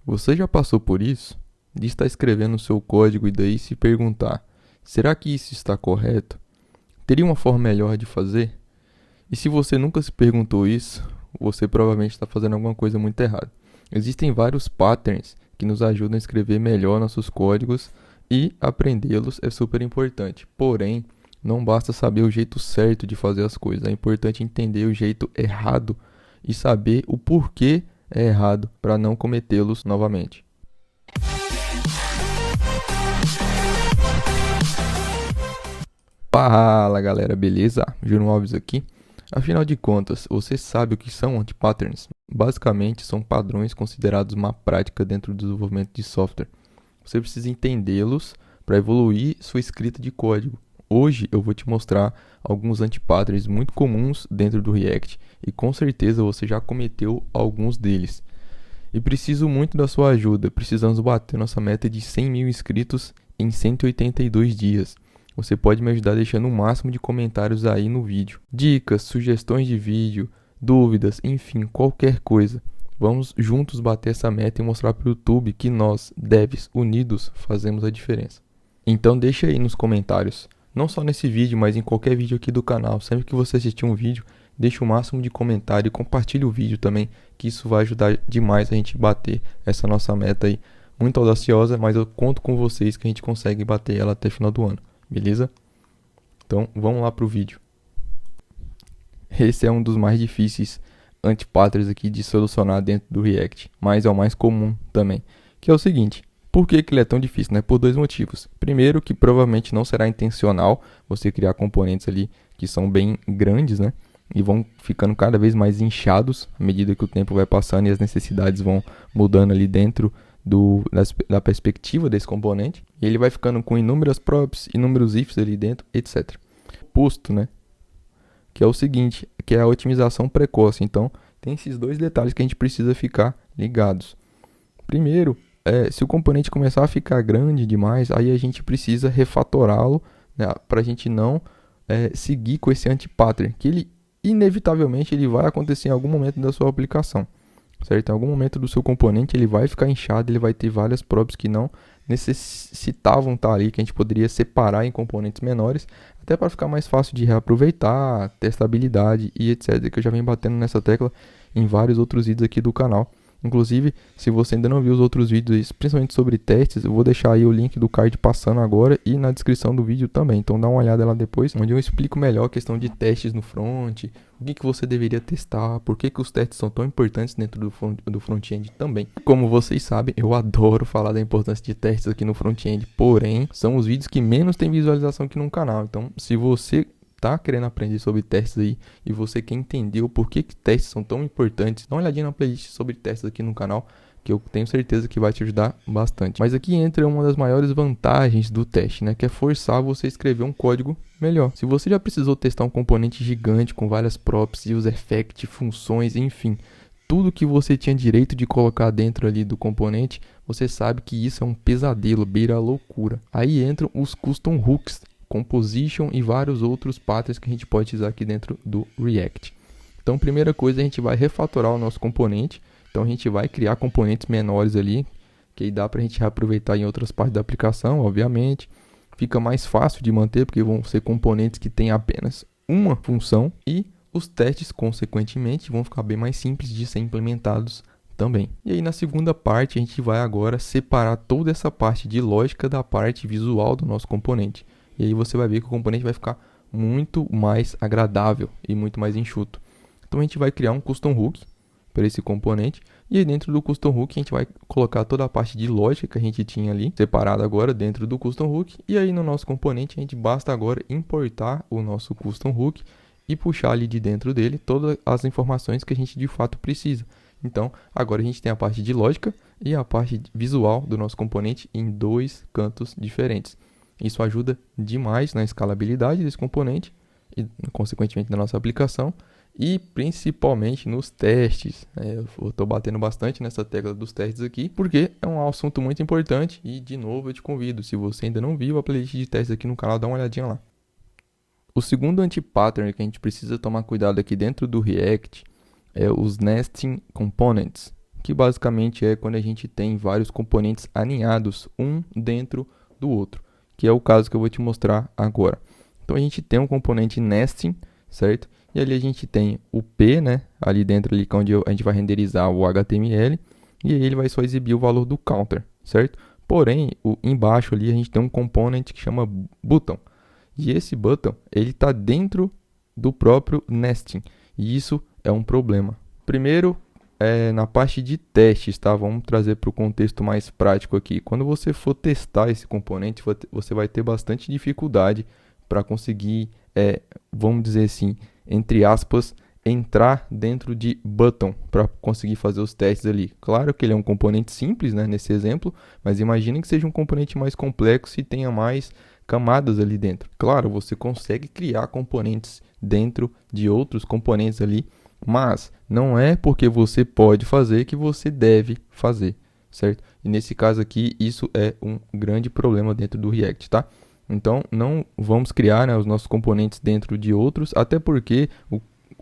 Você já passou por isso? De estar escrevendo o seu código e daí se perguntar: será que isso está correto? Teria uma forma melhor de fazer? E se você nunca se perguntou isso, você provavelmente está fazendo alguma coisa muito errada. Existem vários patterns que nos ajudam a escrever melhor nossos códigos e aprendê-los é super importante. Porém, não basta saber o jeito certo de fazer as coisas, é importante entender o jeito errado e saber o porquê é errado para não cometê-los novamente. Fala galera, beleza? Júnior Alves aqui. Afinal de contas, você sabe o que são anti-patterns? Basicamente, são padrões considerados má prática dentro do desenvolvimento de software. Você precisa entendê-los para evoluir sua escrita de código. Hoje eu vou te mostrar alguns anti-patterns muito comuns dentro do React e com certeza você já cometeu alguns deles. E preciso muito da sua ajuda, precisamos bater nossa meta de 100 mil inscritos em 182 dias. Você pode me ajudar deixando o máximo de comentários aí no vídeo. Dicas, sugestões de vídeo, dúvidas, enfim, qualquer coisa. Vamos juntos bater essa meta e mostrar para o YouTube que nós, devs unidos, fazemos a diferença. Então deixa aí nos comentários, não só nesse vídeo, mas em qualquer vídeo aqui do canal. Sempre que você assistir um vídeo, deixa o máximo de comentário e compartilhe o vídeo também, que isso vai ajudar demais a gente bater essa nossa meta aí. Muito audaciosa, mas eu conto com vocês que a gente consegue bater ela até o final do ano. Beleza? Então vamos lá para o vídeo. Esse é um dos mais difíceis anti-patterns aqui de solucionar dentro do React, mas é o mais comum também, que é o seguinte: por que ele é tão difícil? Né? Por dois motivos. Primeiro, que provavelmente não será intencional você criar componentes ali que são bem grandes, né? E vão ficando cada vez mais inchados à medida que o tempo vai passando e as necessidades vão mudando ali dentro da perspectiva desse componente, e ele vai ficando com inúmeras props, inúmeros ifs ali dentro, etc. Posto, né? Que é o seguinte, que é a otimização precoce. Então, tem esses dois detalhes que a gente precisa ficar ligados. Primeiro, se o componente começar a ficar grande demais, aí a gente precisa refatorá-lo, né, para a gente não seguir com esse anti-pattern, que ele inevitavelmente ele vai acontecer em algum momento da sua aplicação. Certo? Em algum momento do seu componente ele vai ficar inchado, ele vai ter várias props que não necessitavam estar ali, que a gente poderia separar em componentes menores, até para ficar mais fácil de reaproveitar, testabilidade e etc. Que eu já venho batendo nessa tecla em vários outros vídeos aqui do canal. Inclusive, se você ainda não viu os outros vídeos, principalmente sobre testes, eu vou deixar aí o link do card passando agora e na descrição do vídeo também. Então dá uma olhada lá depois, onde eu explico melhor a questão de testes no front, o que você deveria testar, por que os testes são tão importantes dentro do front-end também. Como vocês sabem, eu adoro falar da importância de testes aqui no front-end, porém, são os vídeos que menos tem visualização aqui no canal. Então, se você tá querendo aprender sobre testes aí e você quer entender o porquê que testes são tão importantes, dá uma olhadinha na playlist sobre testes aqui no canal, que eu tenho certeza que vai te ajudar bastante. Mas aqui entra uma das maiores vantagens do teste, né, que é forçar você a escrever um código melhor. Se você já precisou testar um componente gigante com várias props, user effect, funções, enfim, tudo que você tinha direito de colocar dentro ali do componente, você sabe que isso é um pesadelo, beira a loucura. Aí entram os custom hooks, composition e vários outros patterns que a gente pode usar aqui dentro do React. Então, primeira coisa, a gente vai refatorar o nosso componente. Então, a gente vai criar componentes menores ali, que aí dá para a gente reaproveitar em outras partes da aplicação, obviamente. Fica mais fácil de manter, porque vão ser componentes que têm apenas uma função e os testes, consequentemente, vão ficar bem mais simples de ser implementados também. E aí, na segunda parte, a gente vai agora separar toda essa parte de lógica da parte visual do nosso componente. E aí você vai ver que o componente vai ficar muito mais agradável e muito mais enxuto. Então a gente vai criar um custom hook para esse componente. E aí dentro do custom hook a gente vai colocar toda a parte de lógica que a gente tinha ali separada agora dentro do custom hook. E aí no nosso componente a gente basta agora importar o nosso custom hook e puxar ali de dentro dele todas as informações que a gente de fato precisa. Então agora a gente tem a parte de lógica e a parte visual do nosso componente em dois cantos diferentes. Isso ajuda demais na escalabilidade desse componente e, consequentemente, na nossa aplicação e principalmente nos testes. Eu estou batendo bastante nessa tecla dos testes aqui porque é um assunto muito importante e, de novo, eu te convido. Se você ainda não viu a playlist de testes aqui no canal, dá uma olhadinha lá. O segundo anti-pattern que a gente precisa tomar cuidado aqui dentro do React é os nesting components, que basicamente é quando a gente tem vários componentes alinhados um dentro do outro, que é o caso que eu vou te mostrar agora. Então a gente tem um componente nesting, certo? E ali a gente tem o P, né? Ali dentro ali, onde a gente vai renderizar o HTML, e aí ele vai só exibir o valor do counter, certo? Porém, embaixo ali a gente tem um componente que chama button. E esse button, ele está dentro do próprio nesting. E isso é um problema. Primeiro, na parte de testes, tá? Vamos trazer para o contexto mais prático aqui. Quando você for testar esse componente, você vai ter bastante dificuldade para conseguir, vamos dizer assim, entre aspas, entrar dentro de button para conseguir fazer os testes ali. Claro que ele é um componente simples, né, nesse exemplo, mas imagine que seja um componente mais complexo e tenha mais camadas ali dentro. Claro, você consegue criar componentes dentro de outros componentes ali, mas não é porque você pode fazer que você deve fazer, certo? E nesse caso aqui, isso é um grande problema dentro do React, tá? Então, não vamos criar, né, os nossos componentes dentro de outros, até porque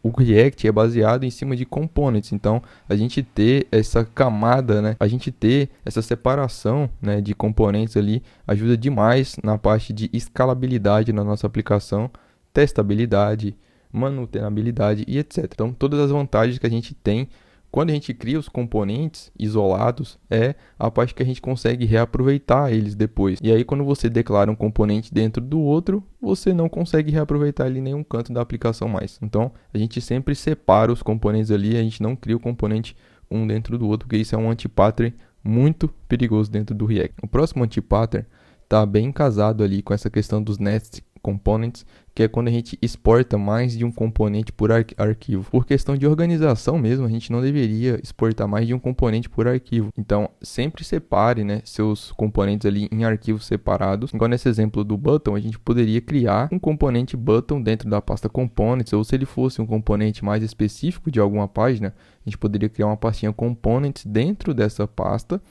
o React é baseado em cima de components. Então, a gente ter essa camada, né, a gente ter essa separação, né, de componentes ali, ajuda demais na parte de escalabilidade na nossa aplicação, testabilidade, manutenabilidade e etc. Então, todas as vantagens que a gente tem quando a gente cria os componentes isolados, é a parte que a gente consegue reaproveitar eles depois. E aí, quando você declara um componente dentro do outro, você não consegue reaproveitar ele em nenhum canto da aplicação mais. Então, a gente sempre separa os componentes ali, a gente não cria o componente um dentro do outro, porque isso é um anti-pattern muito perigoso dentro do React. O próximo anti-pattern está bem casado ali com essa questão dos nest components, que é quando a gente exporta mais de um componente por arquivo. Por questão de organização mesmo, a gente não deveria exportar mais de um componente por arquivo. Então, sempre separe, né, seus componentes ali em arquivos separados. Igual nesse exemplo do button, a gente poderia criar um componente button dentro da pasta components, ou se ele fosse um componente mais específico de alguma página, a gente poderia criar uma pastinha components dentro dessa pasta,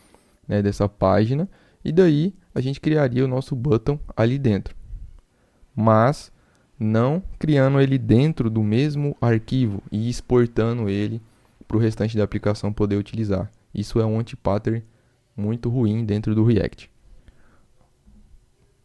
né, dessa página, e daí a gente criaria o nosso button ali dentro. Mas não criando ele dentro do mesmo arquivo e exportando ele para o restante da aplicação poder utilizar. Isso é um anti-pattern muito ruim dentro do React.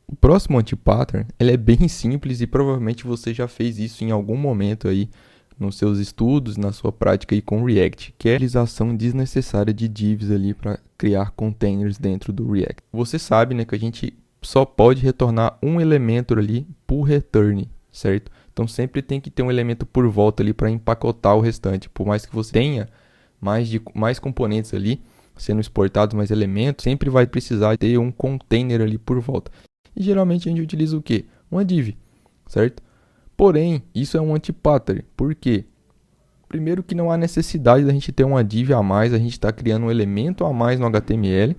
O próximo anti-pattern, ele é bem simples e provavelmente você já fez isso em algum momento aí nos seus estudos, na sua prática aí com React, que é a utilização desnecessária de divs ali para criar containers dentro do React. Você sabe, né, que a gente só pode retornar um elemento ali por return, certo? Então sempre tem que ter um elemento por volta ali para empacotar o restante. Por mais que você tenha mais componentes ali sendo exportados, mais elementos, sempre vai precisar ter um container ali por volta. E geralmente a gente utiliza o quê? Uma div, certo? Porém, isso é um anti-pattern. Por quê? Primeiro que não há necessidade da gente ter uma div a mais, a gente está criando um elemento a mais no HTML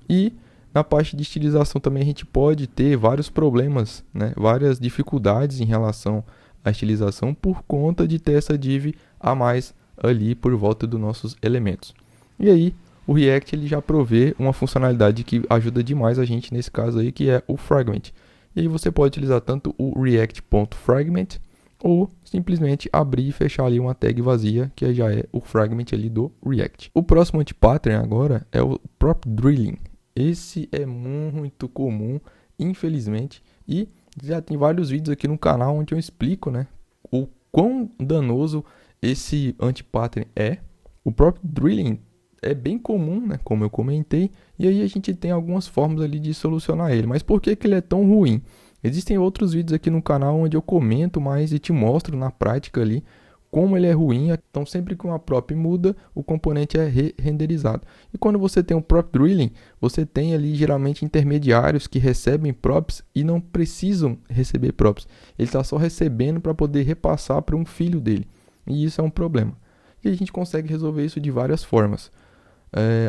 e na parte de estilização também a gente pode ter vários problemas, né? Várias dificuldades em relação à estilização por conta de ter essa div a mais ali por volta dos nossos elementos. E aí o React ele já provê uma funcionalidade que ajuda demais a gente nesse caso aí, que é o fragment. E aí você pode utilizar tanto o react.fragment ou simplesmente abrir e fechar ali uma tag vazia, que já é o fragment ali do React. O próximo anti-pattern agora é o prop drilling. Esse é muito comum, infelizmente, e já tem vários vídeos aqui no canal onde eu explico, né, o quão danoso esse anti-pattern é. O próprio drilling é bem comum, né, como eu comentei, e aí a gente tem algumas formas ali de solucionar ele. Mas por que ele é tão ruim? Existem outros vídeos aqui no canal onde eu comento mais e te mostro na prática ali como ele é ruim. Então sempre que uma prop muda, o componente é renderizado. E quando você tem um prop drilling, você tem ali geralmente intermediários que recebem props e não precisam receber props. Ele está só recebendo para poder repassar para um filho dele. E isso é um problema. E a gente consegue resolver isso de várias formas.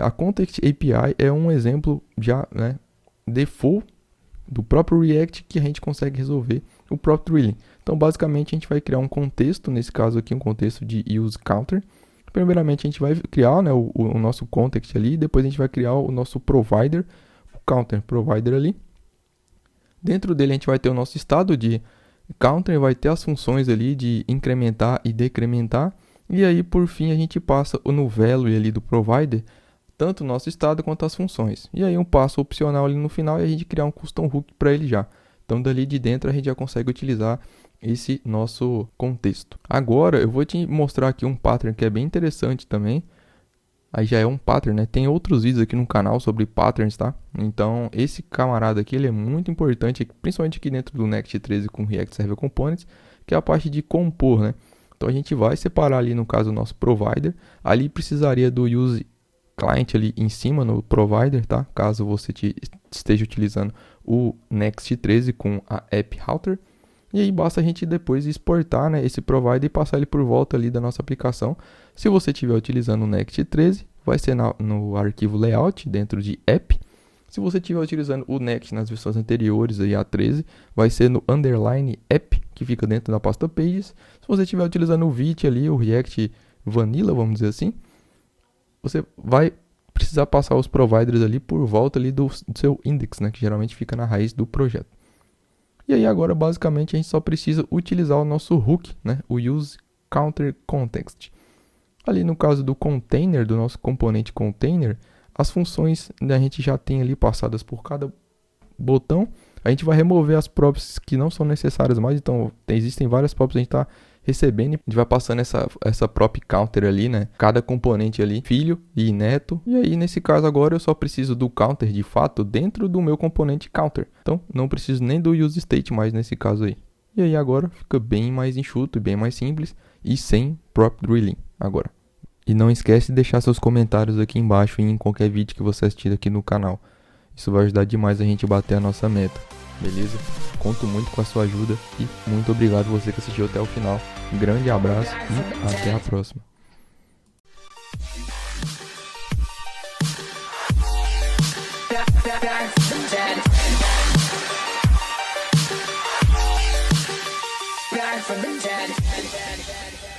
A Context API é um exemplo já, né, default do próprio React que a gente consegue resolver o prop drilling. Então, basicamente, a gente vai criar um contexto, nesse caso aqui, um contexto de use counter. Primeiramente, a gente vai criar, né, o nosso context ali, depois a gente vai criar o nosso provider, o counter provider ali. Dentro dele, a gente vai ter o nosso estado de counter, vai ter as funções ali de incrementar e decrementar. E aí, por fim, a gente passa no value ali do provider, tanto o nosso estado quanto as funções. E aí um passo opcional ali no final é a gente criar um custom hook para ele já. Então dali de dentro a gente já consegue utilizar esse nosso contexto. Agora eu vou te mostrar aqui um pattern que é bem interessante também. Aí já é um pattern, né? Tem outros vídeos aqui no canal sobre patterns, tá? Então esse camarada aqui ele é muito importante, principalmente aqui dentro do Next 13 com React Server Components, que é a parte de compor, né? Então a gente vai separar ali no caso o nosso provider. Ali precisaria do use client ali em cima no provider, tá? Caso você esteja utilizando o Next 13 com a App Router. E aí basta a gente depois exportar, né, esse provider e passar ele por volta ali da nossa aplicação. Se você estiver utilizando o Next 13, vai ser no arquivo layout dentro de app. Se você estiver utilizando o Next nas versões anteriores, aí a 13, vai ser no underline app, que fica dentro da pasta pages. Se você estiver utilizando o Vite ali, o React Vanilla, vamos dizer assim, você vai precisar passar os providers ali por volta ali do seu index, né, que geralmente fica na raiz do projeto. E aí agora basicamente a gente só precisa utilizar o nosso hook, né, o use counter context. Ali no caso do container, do nosso componente container, as funções a gente já tem ali passadas por cada botão. A gente vai remover as props que não são necessárias mais, então existem várias props que a gente está recebendo, a gente vai passando essa prop counter ali, né? Cada componente ali, filho e neto. E aí, nesse caso agora, eu só preciso do counter de fato dentro do meu componente counter. Então, não preciso nem do use state mais nesse caso aí. E aí agora fica bem mais enxuto, bem mais simples e sem prop drilling agora. E não esquece de deixar seus comentários aqui embaixo em qualquer vídeo que você assistir aqui no canal. Isso vai ajudar demais a gente a bater a nossa meta, beleza? Conto muito com a sua ajuda e muito obrigado você que assistiu até o final. Um grande abraço e até a próxima. Back from the dead.